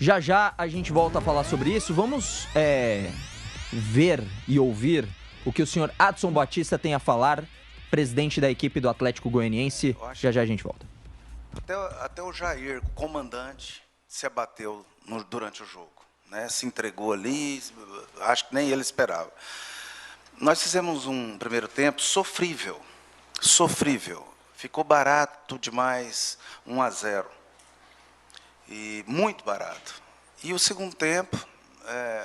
Já já a gente volta a falar sobre isso. Vamos ver e ouvir o que o senhor Adson Batista tem a falar, presidente da equipe do Atlético Goianiense. Já já a gente volta. Até o Jair, o comandante, se abateu durante o jogo, né? Se entregou ali, acho que nem ele esperava. Nós fizemos um primeiro tempo sofrível. Ficou barato demais, 1-0. E muito barato. E o segundo tempo,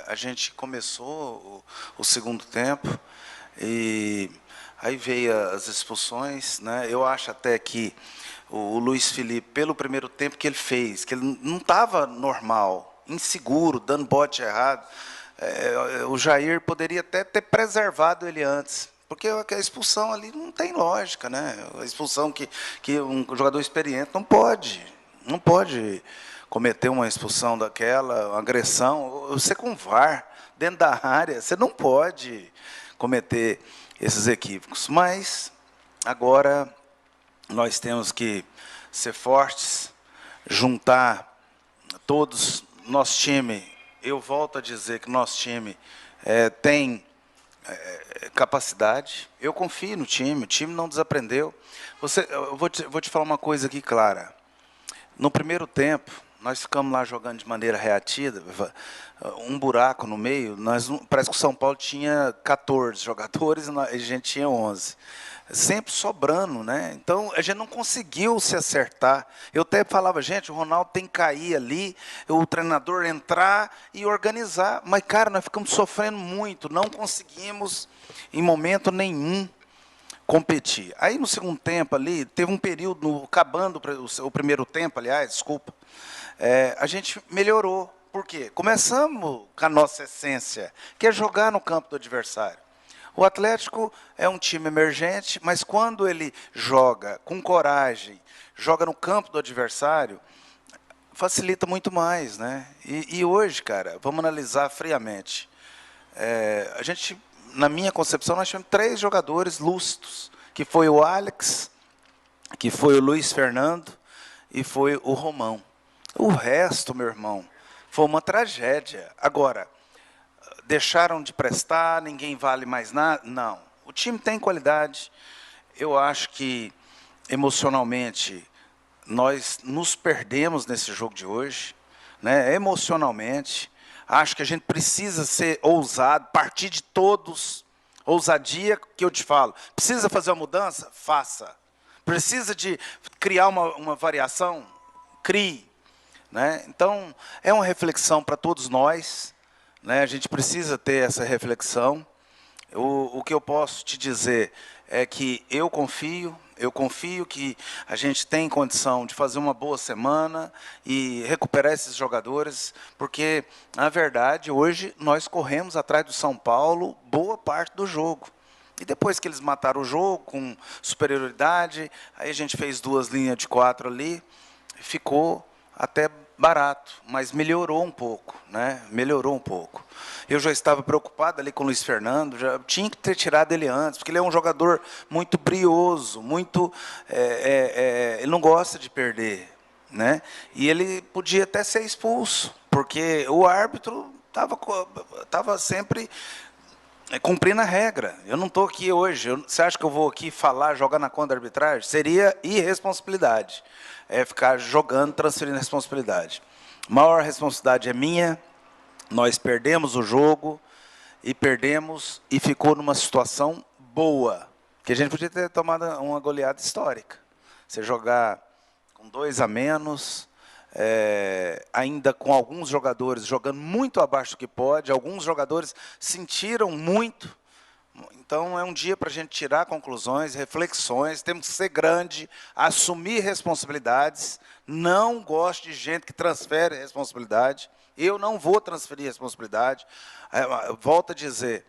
a gente começou o segundo tempo, e aí veio as expulsões, né? Eu acho até que o Luiz Felipe, pelo primeiro tempo que ele fez, que ele não estava normal, inseguro, dando bote errado, o Jair poderia até ter preservado ele antes, porque a expulsão ali não tem lógica, né? A expulsão que um jogador experiente não pode cometer uma expulsão daquela, uma agressão. Você com VAR dentro da área, você não pode cometer esses equívocos. Mas agora nós temos que ser fortes, juntar todos. Nosso time, eu volto a dizer que nosso time tem capacidade. Eu confio no time, o time não desaprendeu. Eu vou te falar uma coisa aqui clara. No primeiro tempo, nós ficamos lá jogando de maneira reativa, um buraco no meio. Parece que o São Paulo tinha 14 jogadores e a gente tinha 11. Sempre sobrando, né? Então, a gente não conseguiu se acertar. Eu até falava, gente, o Ronaldo tem que cair ali, o treinador entrar e organizar. Mas, cara, nós ficamos sofrendo muito, não conseguimos, em momento nenhum, competir. Aí, no segundo tempo ali, teve um período, acabando o primeiro tempo, aliás, desculpa, a gente melhorou. Por quê? Começamos com a nossa essência, que é jogar no campo do adversário. O Atlético é um time emergente, mas quando ele joga com coragem, joga no campo do adversário, facilita muito mais, né? E hoje, cara, vamos analisar friamente. A gente, na minha concepção, nós tivemos 3 jogadores lúcidos, que foi o Alex, que foi o Luiz Fernando e foi o Romão. O resto, meu irmão, foi uma tragédia. Agora, deixaram de prestar, ninguém vale mais nada? Não. O time tem qualidade. Eu acho que, emocionalmente, nós nos perdemos nesse jogo de hoje, né? Emocionalmente. Acho que a gente precisa ser ousado, partir de todos. Ousadia, que eu te falo. Precisa fazer uma mudança? Faça. Precisa de criar uma variação? Crie. Né? Então, é uma reflexão para todos nós. Né? A gente precisa ter essa reflexão. O que eu posso te dizer é que eu confio que a gente tem condição de fazer uma boa semana e recuperar esses jogadores, porque, na verdade, hoje nós corremos atrás do São Paulo boa parte do jogo. E depois que eles mataram o jogo com superioridade, aí a gente fez 2 linhas de 4 ali, ficou até barato, mas melhorou um pouco, né? Melhorou um pouco. Eu já estava preocupado ali com o Luiz Fernando, já tinha que ter tirado ele antes, porque ele é um jogador muito brioso, muito, ele não gosta de perder, né? E ele podia até ser expulso, porque o árbitro estava sempre cumprindo a regra. Eu não estou aqui hoje. Você acha que eu vou aqui falar, jogar na conta da arbitragem? Seria irresponsabilidade. Ficar jogando, transferindo responsabilidade. A maior responsabilidade é minha. Nós perdemos o jogo e ficou numa situação boa, que a gente podia ter tomado uma goleada histórica. Você jogar com 2 a menos, ainda com alguns jogadores jogando muito abaixo do que pode, alguns jogadores sentiram muito. Então, é um dia para a gente tirar conclusões, reflexões, temos que ser grande, assumir responsabilidades. Não gosto de gente que transfere responsabilidade. Eu não vou transferir responsabilidade. Volto a dizer,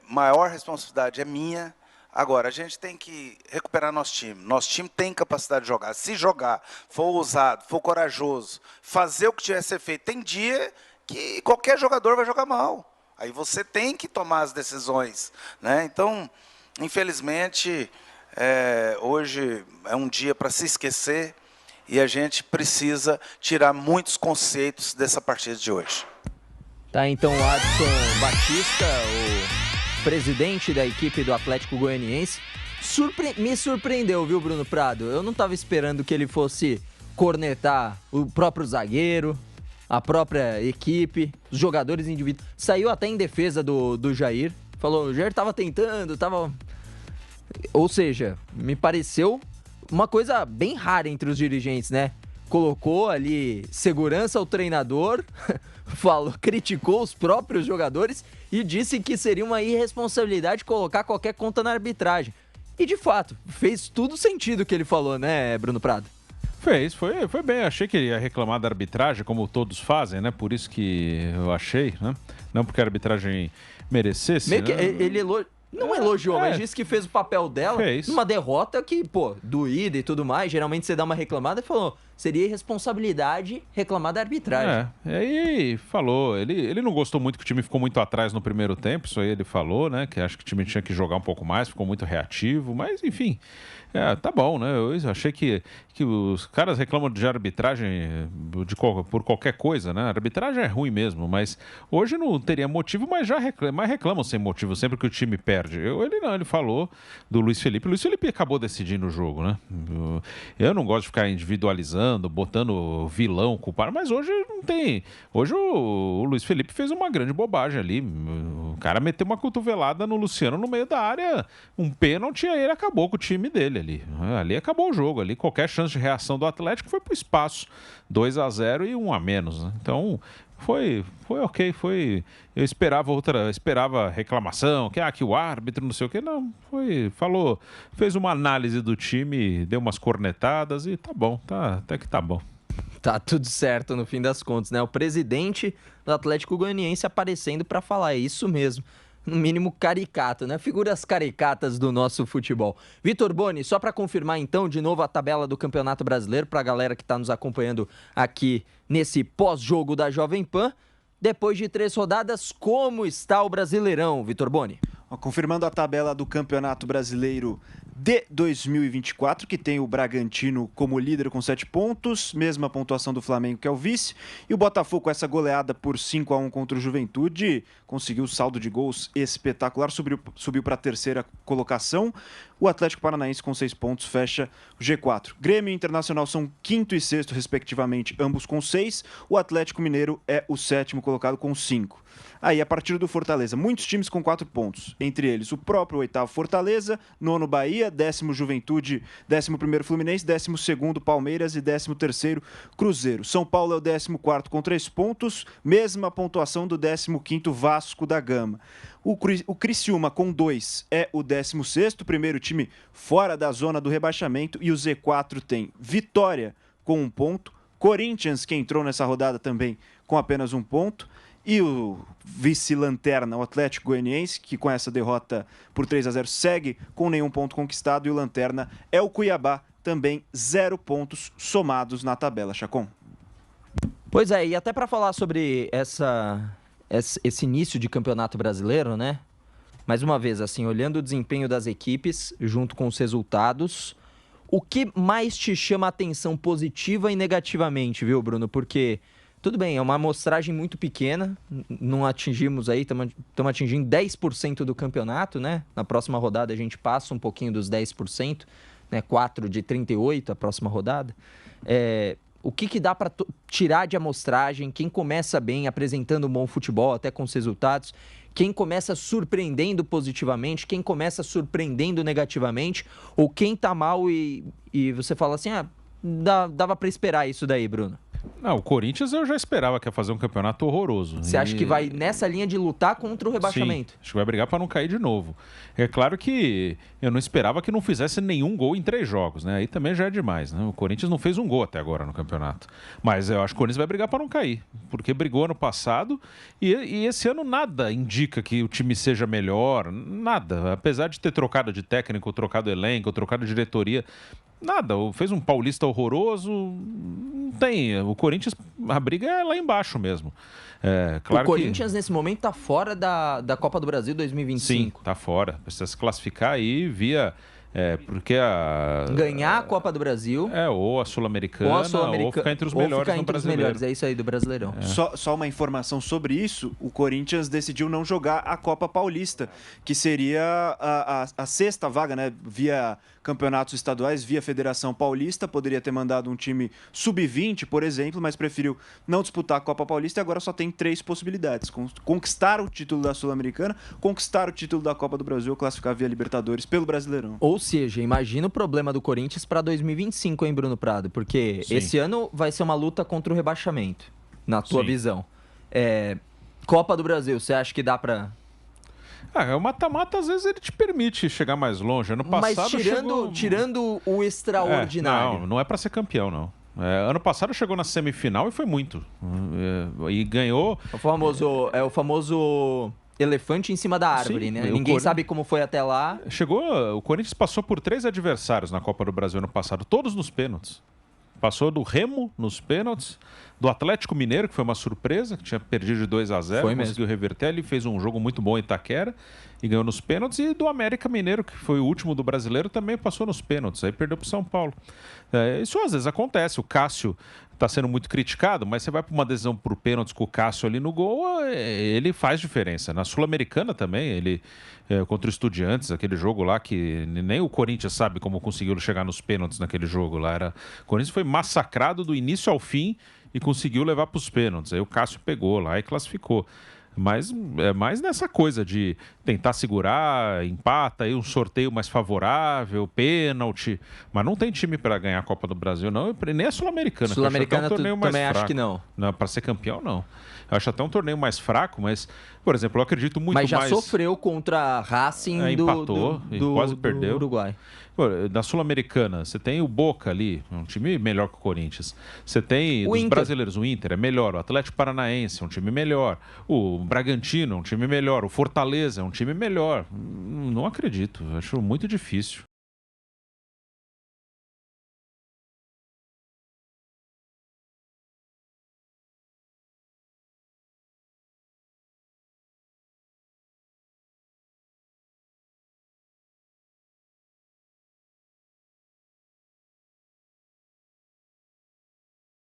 maior responsabilidade é minha. Agora, a gente tem que recuperar nosso time. Nosso time tem capacidade de jogar. Se jogar, for ousado, for corajoso, fazer o que tiver que ser feito, tem dia que qualquer jogador vai jogar mal. Aí você tem que tomar as decisões, né? Então, infelizmente, hoje é um dia para se esquecer e a gente precisa tirar muitos conceitos dessa partida de hoje. Tá, então o Adson Batista, o presidente da equipe do Atlético Goianiense, me surpreendeu, viu, Bruno Prado? Eu não estava esperando que ele fosse cornetar o próprio zagueiro, a própria equipe, os jogadores individuais. Saiu até em defesa do Jair. Falou, o Jair estava tentando, estava... Ou seja, me pareceu uma coisa bem rara entre os dirigentes, né? Colocou ali segurança ao treinador, criticou os próprios jogadores e disse que seria uma irresponsabilidade colocar qualquer conta na arbitragem. E de fato, fez tudo sentido o que ele falou, né, Bruno Prado? Foi bem. Achei que ele ia reclamar da arbitragem, como todos fazem, né? Por isso que eu achei, né? Não porque a arbitragem merecesse. Meio que né? ele não elogiou, mas disse que fez o papel dela numa derrota que, doída e tudo mais. Geralmente você dá uma reclamada e falou, seria irresponsabilidade reclamar da arbitragem. Aí falou, ele não gostou muito que o time ficou muito atrás no primeiro tempo, isso aí ele falou, né? Que acho que o time tinha que jogar um pouco mais, ficou muito reativo, mas enfim, tá bom, né? Eu achei que os caras reclamam de arbitragem por qualquer coisa, né? A arbitragem é ruim mesmo, mas hoje não teria motivo, mas reclamam sem motivo sempre que o time perde. Ele falou do Luiz Felipe. O Luiz Felipe acabou decidindo o jogo, né? Eu não gosto de ficar individualizando, botando vilão, culpado, mas hoje não tem. Hoje o Luiz Felipe fez uma grande bobagem ali. O cara meteu uma cotovelada no Luciano no meio da área, um pênalti, aí ele acabou com o time dele ali. Ali acabou o jogo, ali qualquer chance de reação do Atlético foi pro espaço. 2-0 e 1 a menos, né? Então foi ok, eu esperava reclamação, que o árbitro não sei o que, não, fez uma análise do time, deu umas cornetadas e tá bom, até que tá bom. Tá tudo certo no fim das contas, né? O presidente do Atlético Goianiense aparecendo para falar, é isso mesmo. No mínimo caricato, né? Figuras caricatas do nosso futebol. Vitor Boni, só para confirmar então de novo a tabela do Campeonato Brasileiro para a galera que está nos acompanhando aqui nesse pós-jogo da Jovem Pan. Depois de 3 rodadas, como está o Brasileirão, Vitor Boni? Confirmando a tabela do Campeonato Brasileiro de 2024, que tem o Bragantino como líder com 7 pontos, mesma pontuação do Flamengo, que é o vice, e o Botafogo com essa goleada por 5-1 contra o Juventude, conseguiu saldo de gols espetacular, subiu para a 3ª colocação. O Atlético Paranaense com 6 pontos fecha o G4. Grêmio e Internacional são 5º e 6º, respectivamente, ambos com 6. O Atlético Mineiro é o 7º colocado com 5. Aí, a partir do Fortaleza, muitos times com 4 pontos. Entre eles, o próprio 8º Fortaleza, 9º Bahia, 10º Juventude, 11º Fluminense, 12º Palmeiras e 13º Cruzeiro. São Paulo é o 14º com 3 pontos, mesma pontuação do 15º Vasco da Gama. O Criciúma, com 2, é o 16º, primeiro time fora da zona do rebaixamento, e o Z4 tem Vitória com 1 ponto, Corinthians, que entrou nessa rodada também com apenas 1 ponto, e o vice-lanterna, o Atlético Goianiense, que com essa derrota por 3-0 segue com nenhum ponto conquistado, e o lanterna é o Cuiabá, também 0 pontos somados na tabela, Chacon. Pois é, e até para falar sobre esse início de campeonato brasileiro, né? Mais uma vez, assim, olhando o desempenho das equipes junto com os resultados, o que mais te chama a atenção positiva e negativamente, viu, Bruno? Porque tudo bem, é uma amostragem muito pequena, não atingimos aí, estamos atingindo 10% do campeonato, né? Na próxima rodada a gente passa um pouquinho dos 10%, né? 4 de 38 a próxima rodada. O que dá para tirar de amostragem? Quem começa bem, apresentando um bom futebol, até com os resultados? Quem começa surpreendendo positivamente? Quem começa surpreendendo negativamente? Ou quem tá mal e você fala assim, dava para esperar isso daí, Bruno? Não, o Corinthians eu já esperava que ia fazer um campeonato horroroso. Você acha que vai nessa linha de lutar contra o rebaixamento? Sim, acho que vai brigar para não cair de novo. É claro que eu não esperava que não fizesse nenhum gol em 3 jogos, né? Aí também já é demais, né? O Corinthians não fez um gol até agora no campeonato. Mas eu acho que o Corinthians vai brigar para não cair, porque brigou ano passado e esse ano nada indica que o time seja melhor, nada. Apesar de ter trocado de técnico, trocado elenco, trocado diretoria, nada, fez um paulista horroroso, não tem. O Corinthians, a briga é lá embaixo mesmo. Claro, o Corinthians nesse momento tá fora da Copa do Brasil 2025. Sim, tá fora. Precisa se classificar aí via Porque ganhar a Copa do Brasil. Ou a Sul-Americana, ou ficar entre os melhores no Brasileiro. É isso aí do Brasileirão. Só uma informação sobre isso: o Corinthians decidiu não jogar a Copa Paulista, que seria a sexta vaga, né? Via campeonatos estaduais, via Federação Paulista. Poderia ter mandado um time sub-20, por exemplo, mas preferiu não disputar a Copa Paulista e agora só tem 3 possibilidades: conquistar o título da Sul-Americana, conquistar o título da Copa do Brasil ou classificar via Libertadores pelo Brasileirão. Ou seja, imagina o problema do Corinthians para 2025, hein, Bruno Prado? Porque esse ano vai ser uma luta contra o rebaixamento, na tua visão. Copa do Brasil, você acha que dá para... O mata-mata, às vezes, ele te permite chegar mais longe. Ano passado Mas tirando o extraordinário. Não é para ser campeão, não. Ano passado chegou na semifinal e foi muito. E ganhou... O famoso elefante em cima da árvore, né? Ninguém sabe como foi até lá. O Corinthians passou por 3 adversários na Copa do Brasil ano passado, todos nos pênaltis. Passou do Remo nos pênaltis, do Atlético Mineiro, que foi uma surpresa, que tinha perdido de 2-0, conseguiu reverter. Ele fez um jogo muito bom em Itaquera e ganhou nos pênaltis. E do América Mineiro, que foi o último do Brasileiro, também passou nos pênaltis. Aí perdeu para o São Paulo. Isso às vezes acontece. O Cássio está sendo muito criticado, mas você vai para uma decisão por pênaltis com o Cássio ali no gol, ele faz diferença. Na Sul-Americana também, ele contra o Estudiantes, aquele jogo lá que nem o Corinthians sabe como conseguiu chegar nos pênaltis naquele jogo lá. O Corinthians foi massacrado do início ao fim e conseguiu levar para os pênaltis. Aí o Cássio pegou lá e classificou. Mas é mais nessa coisa de tentar segurar, empata, aí um sorteio mais favorável, pênalti. Mas não tem time para ganhar a Copa do Brasil, não. Nem a Sul-Americana. Sul-Americana também acho que não. Para ser campeão, não. Eu acho até um torneio mais fraco, mas, por exemplo, eu acredito muito mais... Mas já sofreu contra Racing empatou, do quase perdeu. Do Uruguai. Da Sul-Americana, você tem o Boca ali, um time melhor que o Corinthians. Você tem os brasileiros, o Inter é melhor, o Atlético Paranaense é um time melhor, o Bragantino é um time melhor, o Fortaleza é um time melhor. Não acredito, acho muito difícil.